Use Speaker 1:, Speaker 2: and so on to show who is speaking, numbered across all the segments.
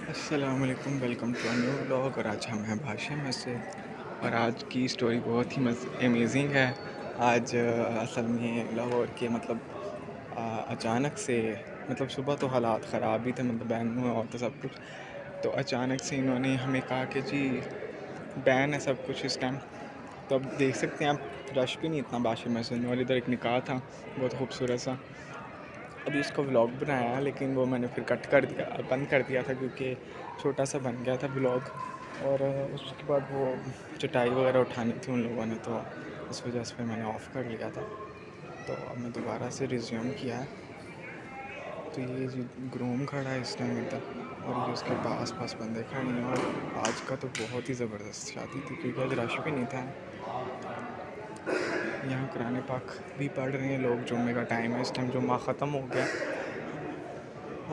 Speaker 1: अस्सलाम वालेकुम, welcome to a new vlog. और आज हम हैं भाषा में से। और आज की स्टोरी बहुत ही अमेजिंग है। आज असल में लाहौर के अचानक से सुबह तो हालात ख़राब ही थे, बैन हुआ और तो सब कुछ। तो अचानक से इन्होंने हमें कहा कि जी बैन है सब कुछ इस टाइम। तो अब देख सकते हैं आप, रश भी नहीं इतना बादशाह मस्जिद में। और इधर एक निकाह था बहुत खूबसूरत सा। अभी उसका व्लॉग बनाया है, लेकिन वो मैंने फिर कट कर दिया, बंद कर दिया था, क्योंकि छोटा सा बन गया था व्लॉग। और उसके बाद वो चटाई वगैरह उठानी थी उन लोगों ने, तो इस वजह से फिर मैंने ऑफ़ कर लिया था। तो अब मैं दोबारा से रिज्यूम किया है। तो ये जी ग्रूम खड़ा है इस टाइम इधर, और ये उसके पास पास बंदे खड़े हैं। और आज का तो बहुत ही ज़बरदस्त शादी थी, क्योंकि आज रश भी नहीं था। यहाँ कुरान पाक भी पढ़ रहे हैं लोग। जुम्मे का टाइम है इस टाइम, जुम्मा ख़त्म हो गया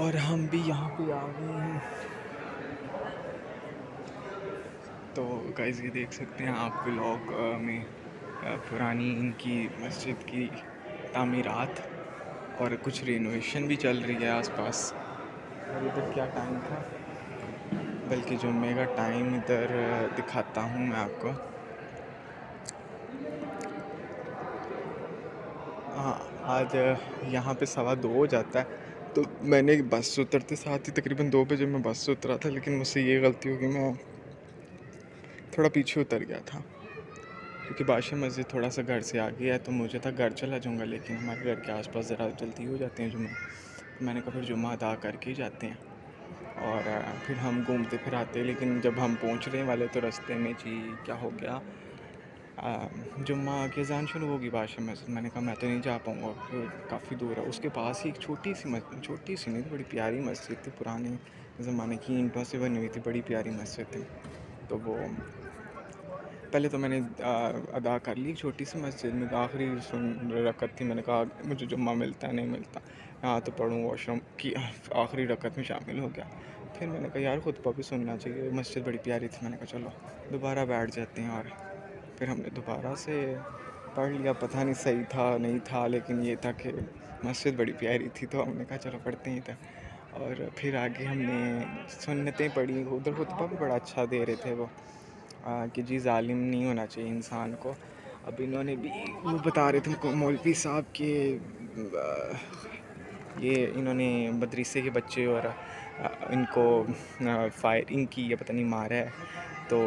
Speaker 1: और हम भी यहाँ पे आ गए हैं। तो गाइस ये देख सकते हैं आप व्लॉग में पुरानी इनकी मस्जिद की तामीरात, और कुछ रिनोवेशन भी चल रही है आसपास। और इधर क्या टाइम था, बल्कि जुम्मे का टाइम इधर दिखाता हूँ मैं आपको। हाँ, आज यहाँ पे 2:15 हो जाता है। तो मैंने बस से उतरते साथ ही तकरीबन 2 बजे मैं बस से उतरा था, लेकिन मुझसे ये गलती हो गई, मैं थोड़ा पीछे उतर गया था, क्योंकि बादशाह मस्जिद थोड़ा सा घर से आगे है। तो मुझे था घर चला जाऊँगा, लेकिन हमारे घर के आसपास ज़रा जल्दी हो जाते हैं जुम्मे। तो मैंने कहा फिर जुम्मा अदा करके ही जाते हैं, और फिर हम घूमते फिर आते। लेकिन जब हम पहुँचने वाले तो रास्ते में जी क्या हो गया, जुम्मा की अज़ान शुरू होगी बादशाह मस्जिद। मैंने कहा मैं तो नहीं जा पाऊँगा, काफ़ी दूर है। उसके पास ही एक छोटी सी नहीं, बड़ी प्यारी मस्जिद थी, पुराने ज़माने की ईंटों से बनी हुई थी, बड़ी प्यारी मस्जिद थी। तो वो पहले तो मैंने अदा कर ली छोटी सी मस्जिद में। तो आखिरी रकत थी, मैंने कहा मुझे जुम्मा मिलता है नहीं मिलता, हाँ तो पढ़ूँ। वॉशरूम की आखिरी रकत में शामिल हो गया। फिर मैंने कहा यार खुतबा भी सुनना चाहिए, मस्जिद बड़ी प्यारी थी। मैंने कहा चलो दोबारा बैठ जाते हैं। और फिर हमने दोबारा से पढ़ लिया। पता नहीं सही था नहीं था, लेकिन ये था कि मस्जिद बड़ी प्यारी थी, तो हमने कहा चलो पढ़ते ही था। और फिर आगे हमने सुन्नतें पढ़ी। उधर खुतबा भी बड़ा अच्छा दे रहे थे वो, कि जी जालिम नहीं होना चाहिए इंसान को। अब इन्होंने भी वो बता रहे थे मौलवी साहब के ये इन्होंने मदरसे के बच्चे और इनको फायरिंग की या पता नहीं मारा है। तो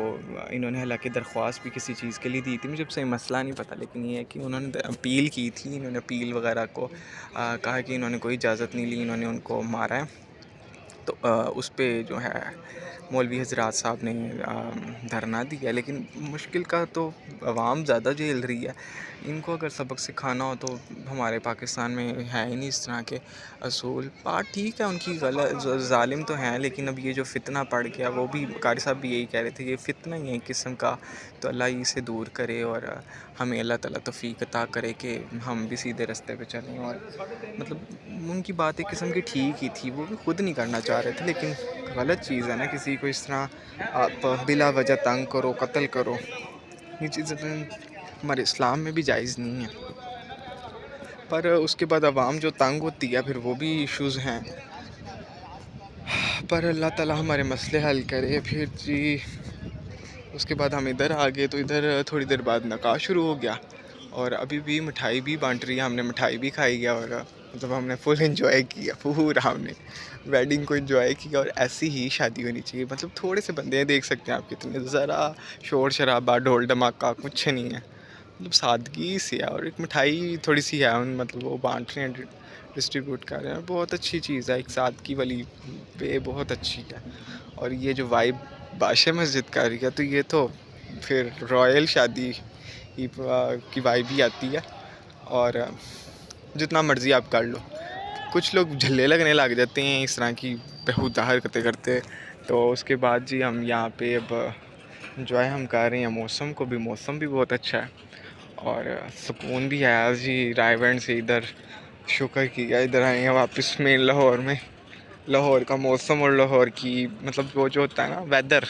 Speaker 1: इन्होंने हालांकि दरख्वास्त भी किसी चीज़ के लिए दी थी, मुझे अब सही मसला नहीं पता, लेकिन ये है कि उन्होंने अपील की थी। इन्होंने अपील वगैरह को कहा कि इन्होंने कोई इजाज़त नहीं ली, इन्होंने उनको मारा है। तो उस पे जो है मौलवी हजरात साहब ने धरना दिया। लेकिन मुश्किल का तो आवाम ज़्यादा झेल रही है। इनको अगर सबक सिखाना हो तो हमारे पाकिस्तान में है ही नहीं इस तरह के असूल। बात ठीक है उनकी, गलत जालिम तो हैं, लेकिन अब ये जो फितना पड़ गया, वो भी कारी साहब भी यही कह रहे थे, ये फितना ही है एक किस्म का। तो अल्लाह इसे दूर करे, और हमें अल्लाह ताला तौफीक अता करे कि हम भी सीधे रास्ते पे चलें। और उनकी बात एक किस्म की ठीक ही थी, वो भी खुद नहीं करना चाह रहे थे। लेकिन गलत चीज़ है ना, किसी को इस तरह आप बिला वजह तंग करो, कत्ल करो, ये चीज़ें तो हमारे इस्लाम में भी जायज़ नहीं है। पर उसके बाद आवाम जो तंग होती है, फिर वो भी इश्यूज़ हैं। पर अल्लाह ताला हमारे मसले हल करे। फिर जी उसके बाद हम इधर आ गए। तो इधर थोड़ी देर बाद निकाह शुरू हो गया, और अभी भी मिठाई भी बांट रही है। हमने मिठाई भी खाई गया, और हमने फुल एंजॉय किया, पूरा हमने वेडिंग को एंजॉय किया। और ऐसी ही शादी होनी चाहिए। थोड़े से बंदे हैं, देख सकते हैं आप कितने, ज़रा शोर शराबा ढोल धमाका कुछ नहीं है। सादगी सी है। और एक मिठाई थोड़ी सी है, वो बांट रहे हैं, डिस्ट्रीब्यूट कर रहे हैं। बहुत अच्छी चीज़ है, एक सादगी वाली पे बहुत अच्छी है। और ये जो वाइब बादशाह मस्जिद का रही है, तो ये तो फिर रॉयल शादी की वाइब ही आती है। और जितना मर्ज़ी आप कर लो, कुछ लोग झल्ले लगने लग जाते हैं इस तरह की बेहुदा हरकतें करते। तो उसके बाद जी हम यहाँ पे अब इंजॉय हम कर रहे हैं मौसम को भी। मौसम भी बहुत अच्छा है, और सुकून भी है। आज जी रायगढ़ से इधर शुक्र किया, इधर आए हैं वापस में लाहौर में। लाहौर का मौसम और लाहौर की वो जो होता है ना वेदर,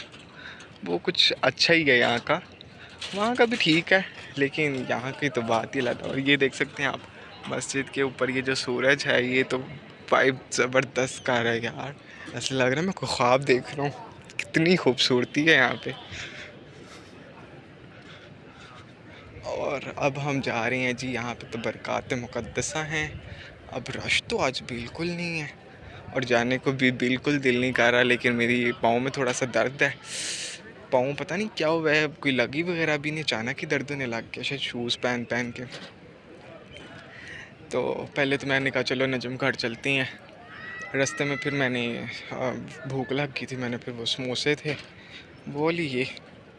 Speaker 1: वो कुछ अच्छा ही है यहाँ का। वहाँ का भी ठीक है, लेकिन यहाँ की तो बात ही अलग है। और ये देख सकते हैं आप मस्जिद के ऊपर ये जो सूरज है, ये तो वाइब ज़बरदस्त कर रहा है यार। ऐसा लग रहा है मैं कोई ख्वाब देख रहा हूँ, कितनी खूबसूरती है यहाँ पे। और अब हम जा रहे हैं जी, यहाँ पे तो बरक़ात मुक़द्दसा हैं। अब रश तो आज बिल्कुल नहीं है और जाने को भी बिल्कुल दिल नहीं कर रहा, लेकिन मेरी पाँव में थोड़ा सा दर्द है। पाँव पता नहीं क्या हुआ है, कोई लगी वगैरह भी नहीं, अचानक ही दर्द होने लग गया शायद शूज़ पहन पहन के। तो पहले तो मैंने कहा चलो नजम घाट चलती हैं। रास्ते में फिर मैंने भूख लग गई थी, मैंने फिर वो समोसे थे वो लिए।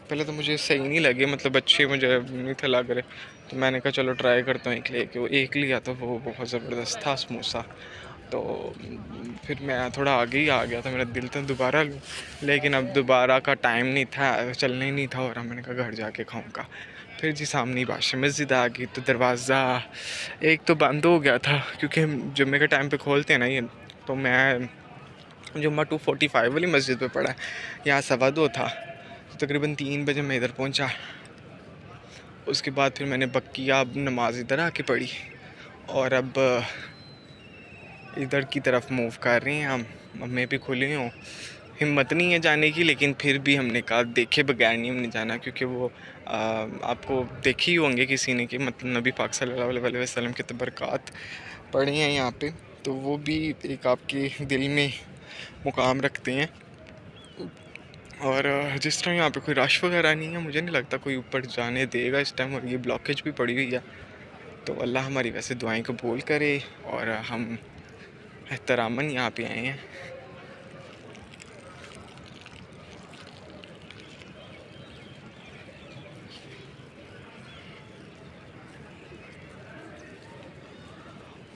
Speaker 1: पहले तो मुझे सही नहीं लगे, मतलब अच्छे मुझे नहीं थे लग रहे, तो मैंने कहा चलो ट्राई करता हूँ एक लेके। वो एक लिया तो वो बहुत ज़बरदस्त था समोसा। तो फिर मैं थोड़ा आगे ही आ गया था, मेरा दिल था दोबारा लूँ, लेकिन अब दोबारा का टाइम नहीं था, चलना ही नहीं था, और मैंने कहा घर जाके खाऊँगा। फिर जी सामने बादशाह मस्जिद आ गई, तो दरवाज़ा एक तो बंद हो गया था क्योंकि हम जुम्मे के टाइम पे खोलते हैं ना ये। तो मैं जुम्मा 2:45 वाली मस्जिद पे पड़ा है, यहाँ 2:15 था, तो तकरीबन 3 बजे मैं इधर पहुँचा। उसके बाद फिर मैंने बक्किया अब नमाज इधर आके पढ़ी, और अब इधर की तरफ मूव कर रहे हैं हम। अब मैं भी खुली हूँ, हिम्मत नहीं है जाने की, लेकिन फिर भी हमने कहा देखे बगैर नहीं हमने जाना, क्योंकि वो आपको देखी होंगे किसी ने कि मतलब नबी पाक सल्लल्लाहु अलैहि वसल्लम के तो बरक़ात पड़े हैं यहाँ पे, तो वो भी एक आपके दिल में मुकाम रखते हैं। और जिस तरह यहाँ पे कोई रश वगैरह नहीं है, मुझे नहीं लगता कोई ऊपर जाने देगा इस टाइम, और ये ब्लॉकेज भी पड़ी हुई है। तो अल्लाह हमारी वैसे दुआएं कबूल करे, और हम एहतरामन यहाँ पे आए हैं।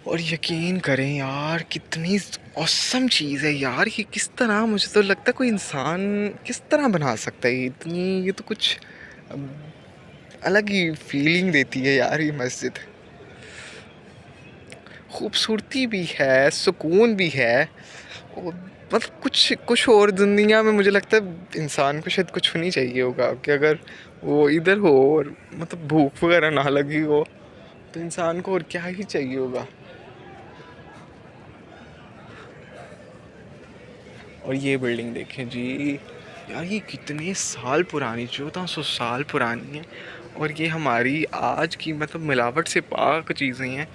Speaker 1: और यकीन करें यार, कितनी औसम चीज़ है यार ये। किस तरह, मुझे तो लगता है कोई इंसान किस तरह बना सकता है इतनी, ये तो कुछ अलग ही फीलिंग देती है यार ये मस्जिद। खूबसूरती भी है, सुकून भी है, और मतलब कुछ कुछ और दुनिया में मुझे लगता है इंसान को शायद कुछ नहीं चाहिए होगा कि अगर वो इधर हो और मतलब भूख वगैरह ना लगी हो, तो इंसान को और क्या ही चाहिए होगा। और ये बिल्डिंग देखें जी यार, ये कितने साल पुरानी, 1400 साल पुरानी है, और ये हमारी आज की मतलब मिलावट से पाक चीज़ें हैं।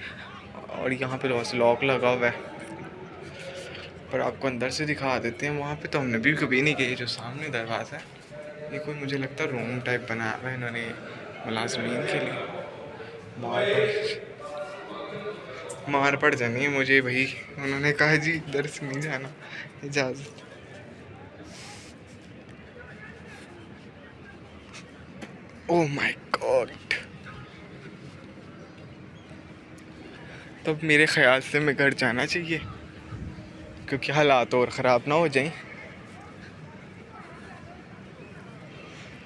Speaker 1: और यहाँ पे लॉक लगा हुआ है, पर आपको अंदर से दिखा देते हैं। वहाँ पे तो हमने भी कभी नहीं गए। जो सामने दरवाज़ा है, ये कोई मुझे लगता है रूम टाइप बनाया हुआ है इन्होंने मुलाजमीन के लिए। मार पड़ जानी है मुझे भाई, उन्होंने कहा जी इधर से नहीं जाना, इजाज़त। Oh my God. तब मेरे ख्याल से मैं घर जाना चाहिए, क्योंकि हालात और ख़राब ना हो जाएं।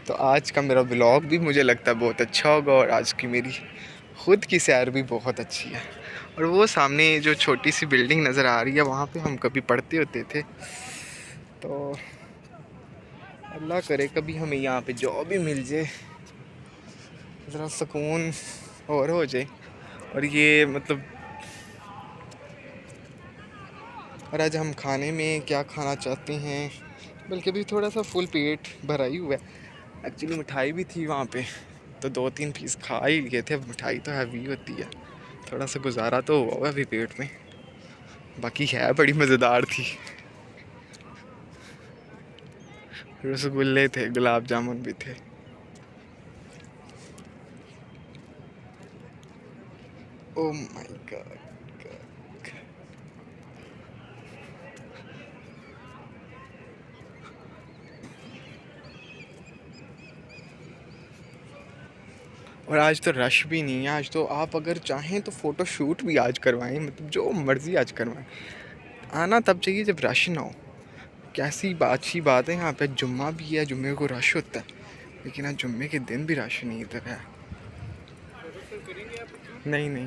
Speaker 1: तो आज का मेरा ब्लॉग भी मुझे लगता है बहुत अच्छा होगा, और आज की मेरी ख़ुद की सैर भी बहुत अच्छी है। और वो सामने जो छोटी सी बिल्डिंग नज़र आ रही है, वहाँ पे हम कभी पढ़ते होते थे। तो अल्लाह करे कभी हमें यहाँ पे जॉब भी मिल जाए, ज़रा सुकून और हो जाए। और ये मतलब, और आज हम खाने में क्या खाना चाहते हैं, बल्कि अभी थोड़ा सा फुल पेट भरा ही हुआ है। एक्चुअली मिठाई भी थी वहाँ पे, तो 2-3 पीस खा ही लिए थे। अब मिठाई तो हैवी होती है, थोड़ा सा गुजारा तो हुआ अभी पेट में, बाकी है बड़ी मज़ेदार थी। रसगुल्ले थे, गुलाब जामुन भी थे। Oh my God. और आज तो रश भी नहीं है, आज तो आप अगर चाहें तो फ़ोटो शूट भी आज करवाएं, मतलब जो मर्ज़ी आज करवाएं। आना तब चाहिए जब रश ना हो। कैसी अच्छी बात है, यहाँ पे जुम्मा भी है, जुम्मे को रश होता है, लेकिन आज जुम्मे के दिन भी रश नहीं इधर है। नहीं नहीं,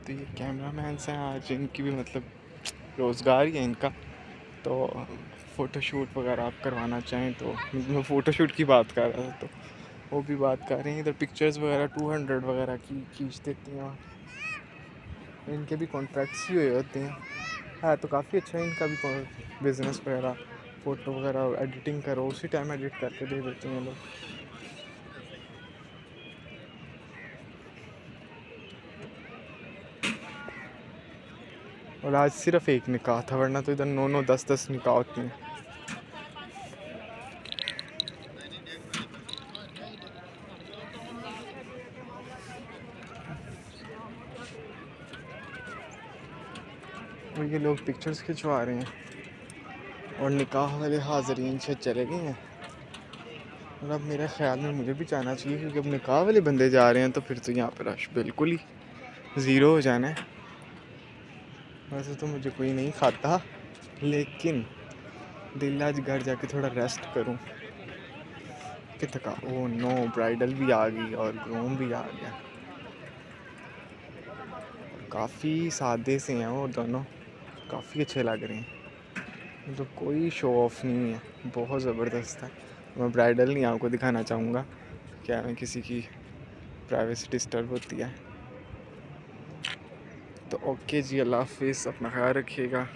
Speaker 1: तो ये कैमरा मैन हैं आज, इनकी भी मतलब रोज़गार ही है इनका। तो फ़ोटोशूट वगैरह आप करवाना चाहें तो, मैं फ़ोटोशूट की बात कर रहा था, तो वो भी बात कर रहे हैं। इधर पिक्चर्स वगैरह 200 वगैरह की खींच देते हैं, और इनके भी कॉन्ट्रैक्ट्स ही हुए होते हैं। है तो काफ़ी अच्छा है इनका भी बिज़नेस वगैरह, फ़ोटो वगैरह एडिटिंग करो उसी टाइम एडिट करके दे देते हैं लोग। और आज सिर्फ एक निकाह था, वरना तो इधर 9-9 10-10 निकाह होती हैं। और ये लोग पिक्चर्स खिंचवा रहे हैं और निकाह वाले हाज़रीन से चले गए हैं। और अब मेरे ख़्याल में मुझे भी जाना चाहिए, क्योंकि अब निकाह वाले बंदे जा रहे हैं तो फिर तो यहाँ पर रश बिल्कुल ही ज़ीरो हो जाना है। वैसे तो मुझे कोई नहीं खाता, लेकिन दिल आज घर जाके थोड़ा रेस्ट करूं कि थका। ओह नो, ब्राइडल भी आ गई और ग्रूम भी आ गया। काफ़ी सादे से हैं वो दोनों, काफ़ी अच्छे लग रहे हैं। मतलब कोई शो ऑफ नहीं है, बहुत ज़बरदस्त है। मैं ब्राइडल नहीं आपको दिखाना चाहूँगा, क्या मैं किसी की प्राइवेसी डिस्टर्ब होती है। तो ओके जी, अल्लाह हाफिज़, अपना ख्याल रखिएगा।